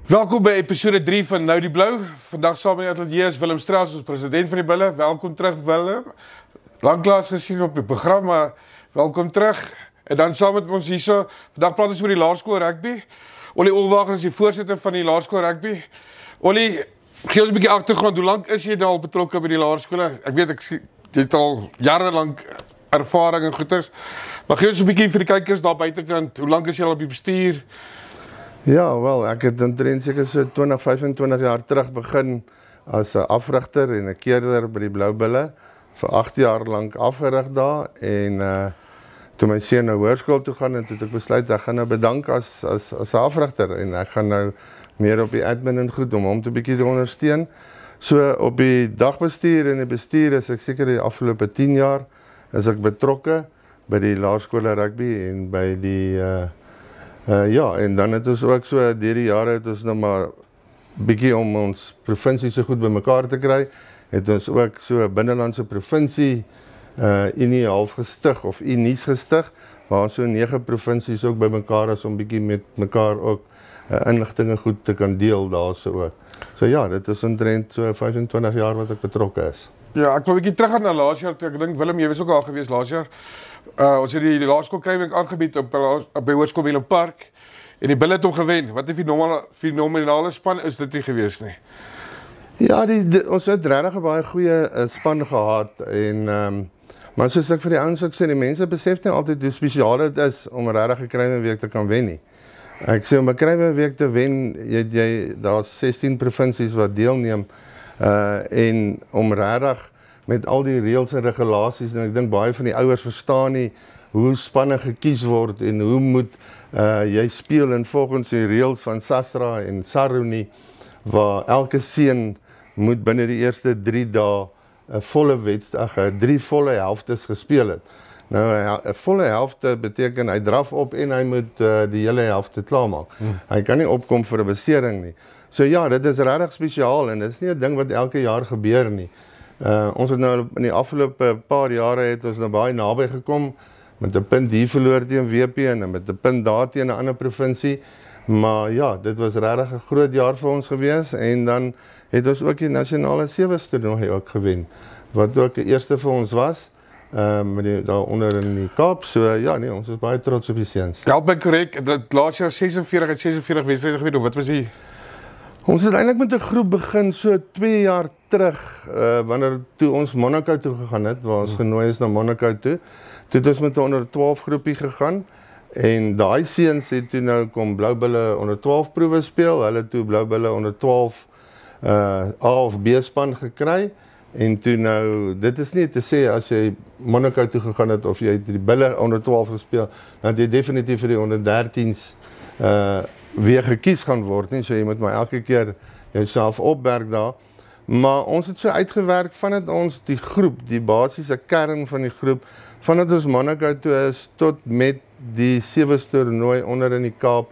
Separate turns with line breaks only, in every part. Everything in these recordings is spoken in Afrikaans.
Welkom by episode 3 van Nou die Blou. Vandag saam in die ateljee is Willem Strauss, ons president van die Bulle. Welkom terug Willem. Lanklaas gesien op die program, maar welkom terug. En dan saam met ons hierso, vandag praat ons oor die laerskool rugby. Ollie Olwagen is die voorsitter van die laerskool rugby. Ollie, gee ons 'n bietjie agtergrond. Hoe lank is jy al betrokke by die laerskole? Ek weet jy het al jare lank ervaring en goeders. Maar gee ons 'n bietjie vir die kykers daar buitekant. Hoe lank is jy al op die bestuur?
Ja, wel, ek het omtrent seker so 20, 25 jaar terug begin as 'n afrigter en 'n keerder by die Blou Bulle. Vir 8 jaar lank afgerig daar en toe my seun na hoërskool toe gaan en toe het ek besluit ek gaan nou bedank as 'n afrigter en ek gaan nou meer op die admin en goed om hom 'n bietjie te ondersteun. So op die dagbestuur en die bestuur is ek seker die afgelope 10 jaar is ek betrokke by die laerskole rugby en by die ja, en dan het ons ook so deur die jare het ons nou maar bietjie om ons provinsie so goed bymekaar te kry, het ons ook so 'n binnelandse provinsie Unie half gestig of Unies gestig, waar so 9 provinsies ook bymekaar is om bietjie met mekaar ook inligtinge goed te kan deel daarso ook. So ja, dit is omtrent so 25 jaar wat ek betrokke is.
Ja, ek wil 'n bietjie teruggaan na laas jaar toe. Ek dink Willem, jy was ook al gewees laas jaar. Ons het die laerskool krywing aangebied op by Hoërskool Willem Park en die Bulle het hom gewen. Wat 'n fenominale span is dit nie gewees nie.
Ja, ons het regtig 'n baie goeie span gehad en maar soos ek vir die ouens ook sê, die mense besef nie altyd hoe spesiaal dit is om regtig 'n krywingweek te kan wen nie. Ek sê om 'n krywingweek te wen, daar's 16 provinsies wat deelneem en om regtig met al die reëls en regulasies en ek dink baie van die ouers verstaan nie hoe spanne gekies word en hoe moet jy speel en volgens die reëls van SASRA en SARU nie, waar elke seun moet binne die eerste 3 dae 'n volle wedstryd, 3 volle helftes gespeel het. Nou 'n volle helfte beteken hy draf op en hy moet die hele helfte klaarmaak. Hy kan nie opkom vir 'n besering nie. So ja, dit is regtig spesiaal en dit is nie 'n ding wat elke jaar gebeur nie. Ons het nou in die afgelope paar jare het ons nou baie naby gekom met 'n punt hier verloor teen WP en met 'n punt daar teen 'n ander provinsie. Maar ja, dit was regtig 'n groot jaar vir ons gewees en dan het ons ook die nasionale sewees toernooi ook gewen, wat ook die eerste vir ons was, daaronder in die Kaap. So ja, nee, ons is baie trots op die seuns.
Help my korrek, dat laas jaar 46 uit 46 wedstryde gewen, of wat was die?
Ons het eintlik met 'n groep begin so 2 jaar terug, wanneer toe ons Monaco toe gegaan het, waar ons genooi is na Monaco toe. Toe het ons met 'n onder 12 groepie gegaan en daai seuns het toe nou kom Blou Bulle onder 12 proewe speel. Hulle toe Blou Bulle onder 12 A of B span gekry en toe nou, dit is nie te sê as jy Monaco toe gegaan het of jy het die Bulle onder 12 gespeel, dan jy definitief vir die onder 13s weer gekies gaan word nie, so jy moet maar elke keer jouself opwerk daar. Maar ons het so uitgewerk vandat ons die groep, die basiese kern van die groep, vandat ons Monaco toe is tot met die sewees toernooi onder in die Kaap,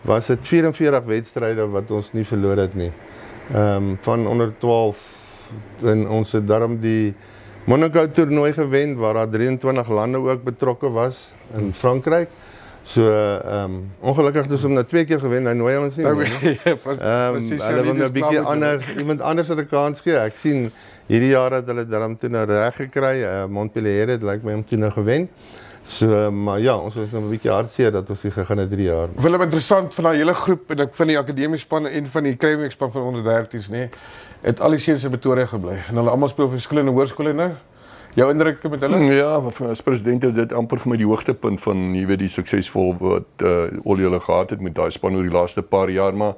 was dit 44 wedstryde wat ons nie verloor het nie. Van onder 12 en ons het daarom die Monaco toernooi gewen waar daar 23 lande ook betrokke was in Frankryk. So ongelukkig het ons hom nou 2 keer gewen, hy nooi ons nie. Hulle wil nou 'n bietjie iemand anders 'n kans gee. Ek sien hierdie jaar het hulle daarom toe nou reg gekry. Montpellier het lyk my om toe nou gewen. So maar ja, ons was nou 'n bietjie hartseer dat ons nie gegaan het 3 jaar.
Willem, interessant van daai hele groep en ek van die akademiese spanne en van die krywingsspan van onder 13s, nê, het al die seuns in Pretoria gebly en hulle almal speel vir verskillende hoërskole nou. Jou indrukke met hulle?
Ja, as president is dit amper vir my die hoogtepunt van, jy weet, die suksesvol wat Ollie hulle gehad het met daai span oor die laaste paar jaar, maar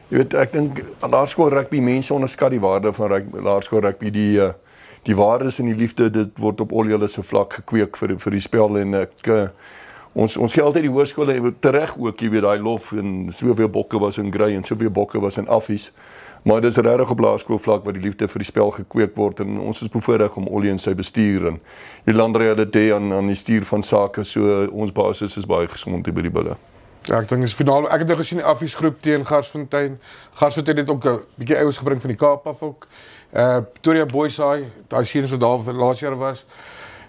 jy weet, ek dink laerskool rugby, mense onderskat die waarde van laerskool rugby, die waardes en die liefde, dit word op Ollie hulle se vlak gekweek vir die spel en ons gee altyd die hoërskole tereg ook, jy weet, daai lof en soveel bokke was in Grey en soveel bokke was in Affies. Maar dit is regtig op laerskoolvlak waar die liefde vir die spel gekweek word en ons is bevoorreg om Ollie en sy bestuur en die landrealiteit aan die stuur van sake, so ons basis is baie gesond hier by die Bulle.
Ja, ek dink is finaal. Ek het nou gesien die Affies groep teen Garsfontein. Garsfontein het ook 'n bietjie ouens gebring van die Kaap af ook. Pretoria Boys daai seuns wat daar laas jaar was.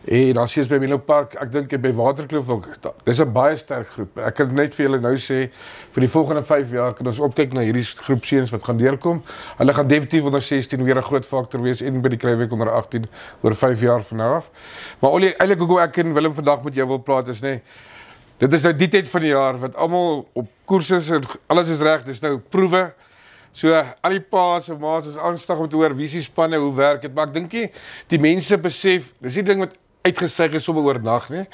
En dan sies by Menlo Park, ek dink by Waterkloof ook, dis 'n baie sterk groep. Ek kan net vir julle nou sê, vir die volgende 5 jaar kan ons opkyk na hierdie groep seuns wat gaan deurkom. Hulle gaan definitief onder 16 weer 'n groot faktor wees en by die Kruiweg onder 18 oor 5 jaar van nou af. Maar Ollie, eintlik hoekom ek en Willem vandag met jou wil praat is dit is nou die tyd van die jaar wat almal op koers is en alles is reg, dis nou proewe. So al die paas en maas is aanstig om te hoor wie se spanne hoe werk dit, maar ek dink die mense besef, dis die ding wat uitgesuig is sommer oornag, nee.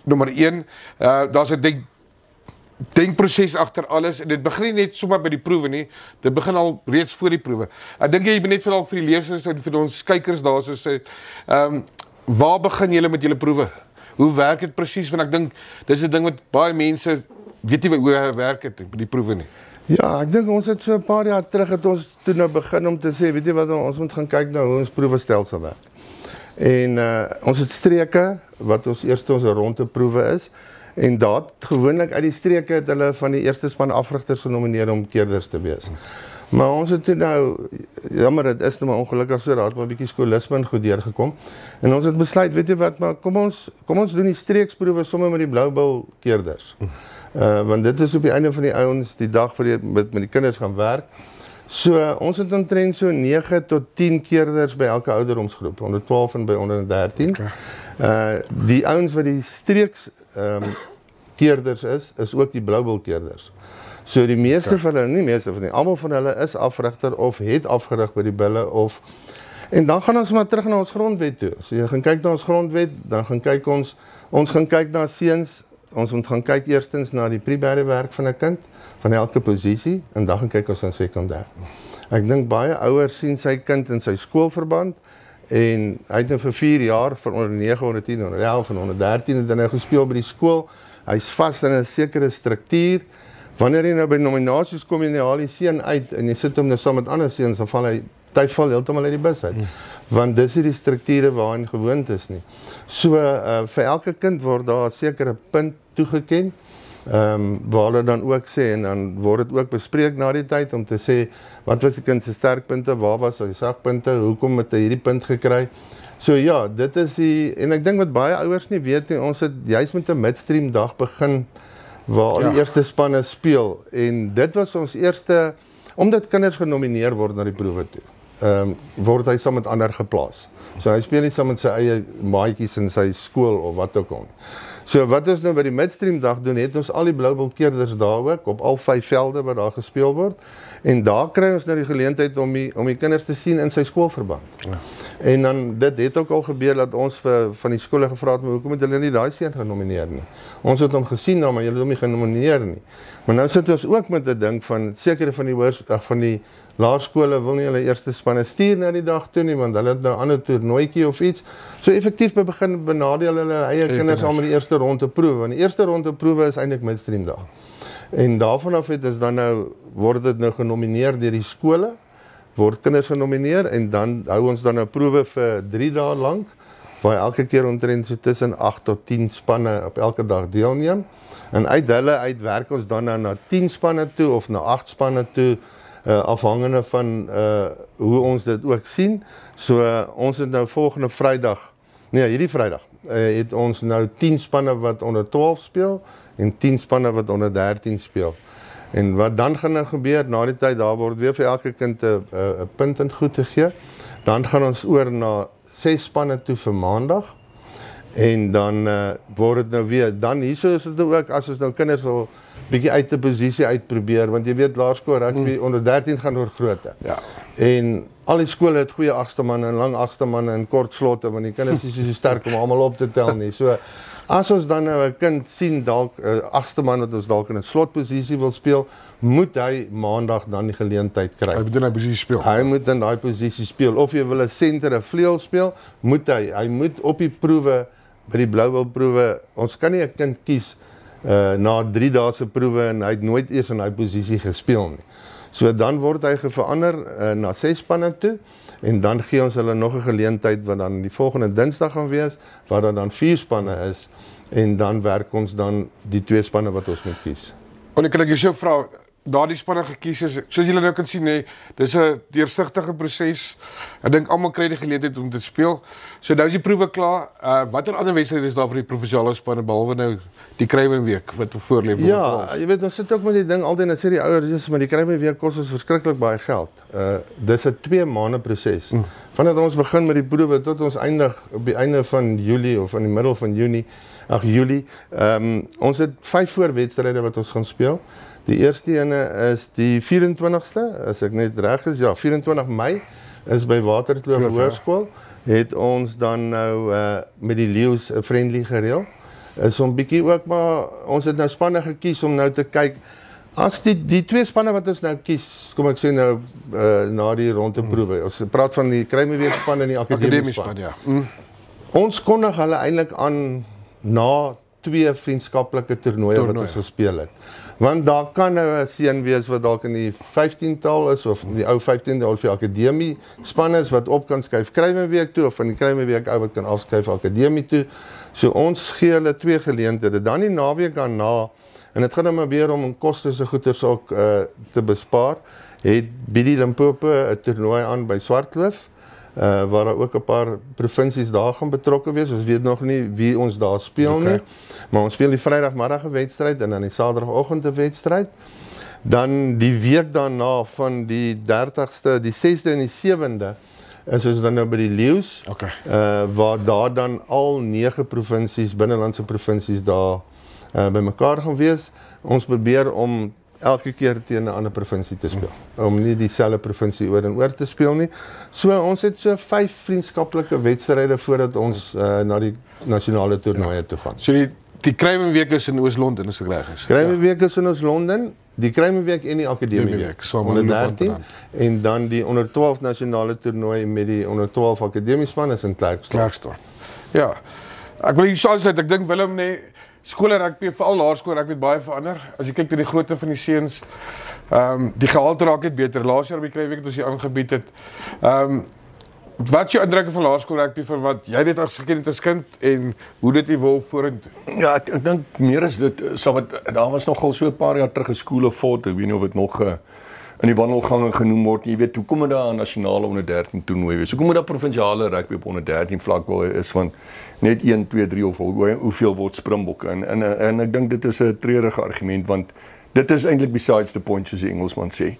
Nommer 1, daar's 'n denkproses agter alles en dit begin nie net sommer by die proewe nie, dit begin al reeds voor die proewe. Ek dink jy moet net vir die leerders en vir ons kykers daar so sê, waar begin julle met julle proewe? Hoe werk dit presies? Want ek dink dis 'n ding wat baie mense weet nie hoe werk dit by die proewe nie.
Ja, ek dink ons het so 'n paar jaar terug het ons toe nou begin om te sê, weet jy wat, ons moet gaan kyk na hoe ons proewestelsel werk. En ons het streke wat ons ronde proewe is en daar gewoonlik uit die streke het hulle van die eerste span afrigters genomineer om keerders te wees. Maar ons het toe nou, jammer dit is nou maar ongelukkig so, daar het maar 'n bietjie skolisme goed deurgekom. En ons het besluit, weet jy wat, maar kom ons doen die streeksproewe sommer met die Bloubil keerders. Want dit is op die einde van die ouens die dag vir met die kinders gaan werk. So ons het omtrent so 9 tot 10 keerders by elke ouderdomsgroep, onder 12 en by onder 13. Okay. Die ouens wat die streeks keerders is ook die Bloubil keerders. So die meeste van hulle, nie meeste van nie, almal van hulle is afrigter of het afgerig by die bulle of en dan gaan ons maar terug na ons grondwet toe. So jy gaan kyk na ons grondwet, dan gaan kyk ons gaan kyk na seuns. Ons moet gaan kyk eerstens na die primêre werk van 'n kind, van elke posisie, en dan gaan kyk ons aan sekondêr. Ek dink baie ouers sien sy kind in sy skoolverband, en hy het nou vir 4 jaar, vir onder 9, onder 10, onder 11 en onder 13, het hy nou gespeel by die skool, hy's vas in 'n sekere struktuur, wanneer jy nou by nominasies kom, jy haal die seun uit, en jy sit hom nou saam met ander seuns, dan val hy heeltemal uit die bus uit. Want dis nie die strukture waar hy gewoond is nie. So, vir elke kind word daar 'n sekere punt toegeken, waar hulle dan ook sê, en dan word dit ook bespreek na die tyd, om te sê, wat was die kind se sterkpunte, waar was sy swakpunte, hoekom het hy hierdie punt gekry. So ja, dit is en ek dink wat baie ouers nie weet nie, ons het juist met 'n midstream dag begin, waar al die eerste spanne speel, en dit was ons eerste, omdat kinders genomineer word na die proewe toe. Word hy saam met ander geplaas. So hy speel nie saam met sy eie maatjies in sy skool of wat ook al. So wat ons nou by die midstream dag doen, het ons al die Bloubil keerders daar ook, op al 5 velde wat daar gespeel word, en daar kry ons nou die geleentheid om die kinders te sien in sy skoolverband. Ja. En dan, dit het ook al gebeur dat ons van die skole gevra het, maar hoekom het hulle nie daai seun genomineer nie? Ons het hom gesien nou, maar julle het hom nie genomineer nie. Maar nou sit ons ook met 'n ding van, sekere van die laerskole wil nie hulle eerste spanne stuur na die dag toe nie, want hulle het nou 'n ander toernooitjie of iets. So effektief begin benadeel hulle eie kinders al met die eerste ronde proewe, want die eerste ronde proewe is eintlik midstream dag. En daarvan af word dit nou genomineer deur die skole, word kinders genomineer, en dan hou ons dan nou proewe vir 3 dae lank, waar elke keer omtrent so tussen 8 tot 10 spanne op elke dag deelneem. En uit hulle werk ons dan nou na 10 spanne toe, of na 8 spanne toe, afhangende van hoe ons dit ook sien. So ons het nou volgende Vrydag, hierdie Vrydag, het ons nou 10 spanne wat onder 12 speel, en 10 spanne wat onder 13 speel. En wat dan gaan nou gebeur, na die tyd, daar word weer vir elke kind 'n punt en goed te gee. Dan gaan ons oor na 6 spanne toe vir Maandag, en dan word dit nou weer, dan hierso is dit ook, as ons nou kinders wil bietjie uit 'n posisie uitprobeer, want jy weet laerskool rugby onder 13 gaan oor grootte. Ja. En al die skole het goeie agste manne en lang agste manne en kort slotte, want die kinders is so sterk om almal op te tel nie. So as ons dan nou 'n kind sien dalk 'n agste man wat ons dalk in 'n slotposisie wil speel, moet hy Maandag dan die geleentheid kry.
Hy moet in daai posisie speel.
Hy moet in daai posisie speel. Of jy wil 'n senter, 'n vleuel speel, moet hy moet op die proewe, by die Bloubil proewe, ons kan nie 'n kind kies na 3 dae se proewe en hy het nooit eers in daai posisie gespeel nie. So dan word hy verander na 6 spanne toe, en dan gee ons hulle nog 'n geleentheid wat dan die volgende Dinsdag gaan wees, waar daar dan 4 spanne is, en dan werk ons dan die 2 spanne wat ons moet kies.
Kan ek jou vra, daardie spanne gekies is, soos julle nou kan sien, nee, dis 'n deursigtige proses. Ek dink almal kry die geleentheid om te speel. So nou is die proewe klaar. Watter ander wedstryde is daar vir die provinsiale spanne behalwe nou die Kruiwenweek wat voorlê vir
Ja, jy weet, ons sit ook met die ding altyd, dan sê die ouers, maar die Kruiwenweek kos ons verskriklik baie geld. Dis 'n 2 maande proses. Vandat ons begin met die proewe tot ons eindig op die einde van Julie of in die middel van Julie. Ons het 5 voorwedstryde wat ons gaan speel. Die eerste ene is die 24ste, as ek net reg is, ja, 24 Mei is by Waterkloof Hoërskool. Het ons dan nou met die Leeu's 'n friendly gereël. Is om bietjie ook maar, ons het nou spanne gekies om nou te kyk, as die 2 spanne wat ons nou kies, kom ek sê nou na die rondeproewe, ons praat van die Kruiwenweek span en die akademie span.
Ja.
Ons kondig hulle eintlik aan na 2 vriendskaplike toernooie wat ons gespeel het. Want daar kan nou 'n seun wees wat dalk in die 15-tal is, of die ou 15de of die akademie span is, wat op kan skuif Kruiwenweek toe, of van die Kruiwenweek ou wat kan afskuif akademie toe. So ons gee hulle 2 geleenthede. Dan die naweek daarna, en dit gaan nou maar weer om kostes en goeders ook te bespaar, het Biddy Limpopo 'n toernooi aan by Swartkloof, waar daar ook 'n paar provinsies daar gaan betrokke wees. Ons weet nog nie wie ons daar speel nie, maar ons speel die Vrydagmiddag 'n wedstryd en dan die Saterdagoggend 'n wedstryd. Dan die week daarna van die 30ste, die 6de en die 7de is ons dan nou by die Leeu's, waar daar dan al 9 provinsies, binnelandse provinsies daar bymekaar gaan wees. Ons probeer om elke keer teen 'n ander provinsie te speel, om nie dieselfde provinsie oor en oor te speel nie. So ons het so 5 vriendskaplike wedstryde voordat ons na die nasionale toernooie toe gaan.
So die Kruiwenweek is in Oos-London, as ek reg is.
Kruiwenweek is in Oos-London, die Kruiwenweek en die akademieweek, onder 13, en dan die onder 12 nasionale toernooi met die onder 12 akademiespan is in Klerksdorp.
Ja, ek wil hier aansluit, ek dink Willem, nee, skole rugby, veral laerskool rugby het baie verander. As jy kyk na die grootte van die seuns, die gehalte raak net beter. Laas jaar by Kruiwenweek het ons hier aangebied het. Wat is jou indrukke van laerskool rugby vir wat jy dit as geken het as kind en hoe dit evolve vorentoe?
Ja, ek dink meer is dit, daar was nogal so 'n paar jaar terug 'n skool of fort, ek weet nie of dit nog in die wandelgange genoem word. Jy weet, hoekom moet daar 'n nasionale onder 13 toernooi wees? Hoekom moet daar provinsiale rugby op onder 13 vlak is van net 1, 2, 3 of hoeveel word Springbokke? En ek dink dit is 'n treurige argument, want dit is eintlik besides the point, soos die Engelsman sê.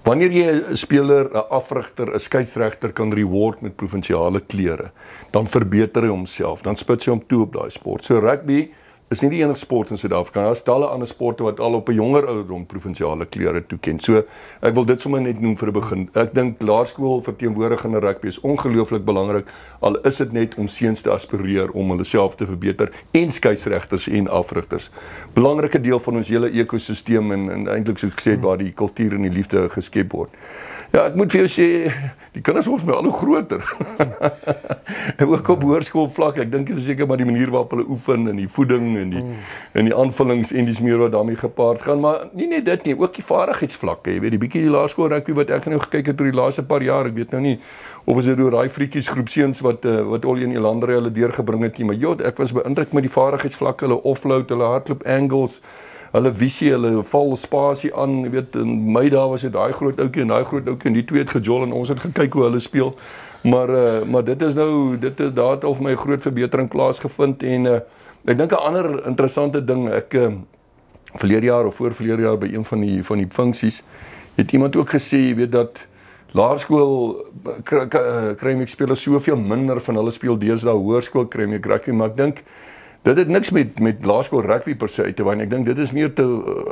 Wanneer jy 'n speler, 'n afrigter, 'n skeieregter kan reward met provinsiale kleure, dan verbeter hy homself, dan spits hy hom toe op daai sport. So rugby is nie die enige sport in Suid-Afrika. Daar is talle ander sporte wat al op 'n jonger ouderdom provinsiale kleure toeken. So ek wil dit sommer net noem vir 'n begin. Ek dink laerskool verteenwoordigende rugby is ongelooflik belangrik, al is dit net om seuns te aspireer om hulle self te verbeter, en skeieregters en afrigters. Belangrike deel van ons hele ekosisteem en eintlik so gesê waar die kultuur en die liefde geskep word. Ja, ek moet vir jou sê, die kinders word my al hoe groter. En ook op hoërskoolvlak, ek dink dit is seker maar die manier waarop hulle oefen en die voeding en die aanvullings en dis meer wat daarmee gepaard gaan, maar nie net dit nie, ook die vaardigheidsvlakke, jy weet, die bietjie die laerskool rugby wat ek nou gekyk het oor die laaste paar jaar, ek weet nou nie of is dit oor daai frietjies groep seuns wat al in die landery hulle deurgebring het nie, maar ja, ek was beïndruk met die vaardigheidsvlakke, hulle offload, hulle hardloop angles, hulle visie, hulle val spasie aan, jy weet, in my dae was dit daai groot ouetjie en daai groot ouetjie en die twee het gejol en ons het gekyk hoe hulle speel. Maar dit is nou, daar het al vir my 'n groot verbetering plaasgevind en ek dink 'n ander interessante ding, ek verlede jaar of voorverlede jaar by een van die funksies het iemand ook gesê, jy weet dat laerskool Kruiwenweek spelers soveel minder van hulle speel deesdae hoërskool Kruiwenweek rugby, maar ek dink dit het niks met laerskool rugby per se uit te wyn. Ek dink dit is meer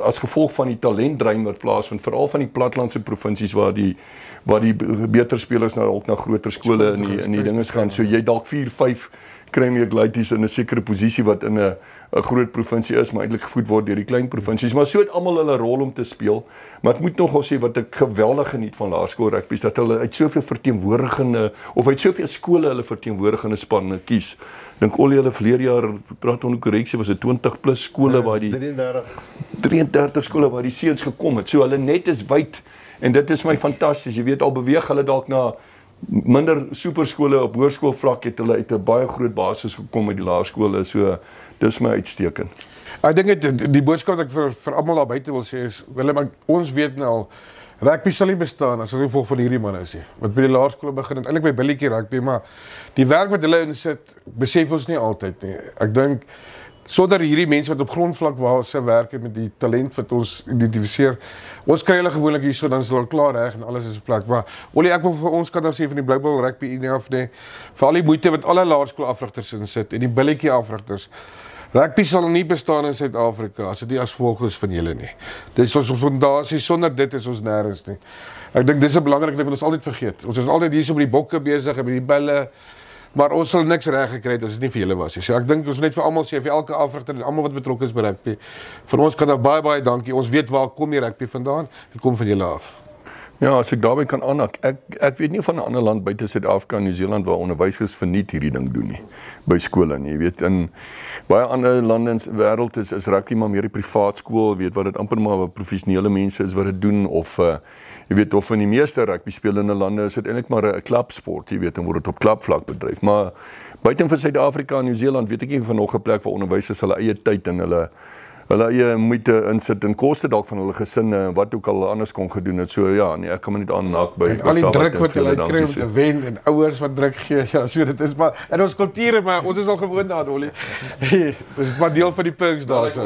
as gevolg van die talentdrein wat plaasvind, veral van die platlandse provinsies waar die beter spelers nou ook na groter skole in die dinges gaan. So jy dalk 4, 5 Kruiwenweek laities in 'n sekere posisie wat in 'n groot provinsie is, maar eintlik gevoed word deur die klein provinsies. Maar so het almal hulle rol om te speel. Maar ek moet nogal sê wat ek geweldig geniet van laerskool rugby is dat hulle uit soveel verteenwoordigende of uit soveel skole hulle verteenwoordigende spanne kies. Dink al hulle verlede jaar, praat onder korreksie, was dit 20 plus skole waar die 33 skole waar die seuns gekom het. So hulle net is wyd en dit is my fantasties. Jy weet al beweeg hulle dalk na minder superskole op hoërskoolvlak het hulle uit 'n baie groot basis gekom met die laerskole. So dis my uitstekend.
Ek dink die boodskap wat ek vir almal daar buite wil sê is, Willem, ons weet nou al, rugby sal nie bestaan as gevolg van hierdie manne is nie. Wat by die laerskole begin het, eintlik by billetjie rugby, maar die werk wat hulle insit, besef ons nie altyd nie. Ek dink sonder hierdie mense wat op grondvlak waar se werk het met die talent wat ons identifiseer, ons kry hulle gewoonlik hierso, dan is hulle klaar reg en alles is op plek. Maar Olie, ek wil vir ons kan nou sê van die Blue Ball Rugby Unie af nie, vir al die moeite wat alle laerskoolafrigters insit en die billetjie afrigters. Rugby sal nie bestaan in Suid-Afrika as dit nie as gevolg is van julle nie. Dis ons fondasie, sonder dit is ons nêrens nie. Ek dink dis 'n belangrike ding wat ons altyd vergeet. Ons is altyd hier so met die bokke besig en met die bulle, maar ons sal niks reg gekry het as dit nie vir julle was nie. So ek dink ons net vir almal sê, vir elke afrigter en almal wat betrokke is by rugby, vir ons kan daar baie dankie. Ons weet waar kom die rugby vandaan, dit kom van julle af.
Ja, as ek daarby kan aanhak, ek weet nie van 'n ander land buite Suid-Afrika en Nieu-Seeland waar onderwysers verniet hierdie ding doen nie, by skole nie, jy weet, in baie ander lande in die wêreld is rugby maar meer 'n privaat skool, weet wat dit amper maar professionele mense is wat dit doen, of jy weet, of in die meeste rugby spelende lande is dit eintlik maar 'n klubsport, jy weet, en word dit op klubvlak bedryf, maar buiten van Suid-Afrika en Nieu-Seeland weet ek nie van nog 'n plek waar onderwysers hulle eie tyd en hulle eie moeite insit en koste dalk van hulle gesinne wat ook al anders kon gedoen het. So ja, nee, ek kan maar net aanhaak by
al die druk wat hulle kry om te wen en ouers wat druk gee. Ja, so dit is maar in ons kulture, maar ons is al gewoond daaraan, Olie. Dis maar deel van die perks daar so.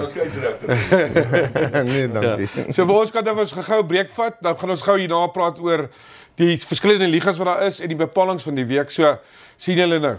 Nee, dankie.
So vir ons kan ons gou 'n breek vat, dan gaan ons gou hierna praat oor die verskillende ligas wat daar is en die bepalinge van die week. So sien julle nou.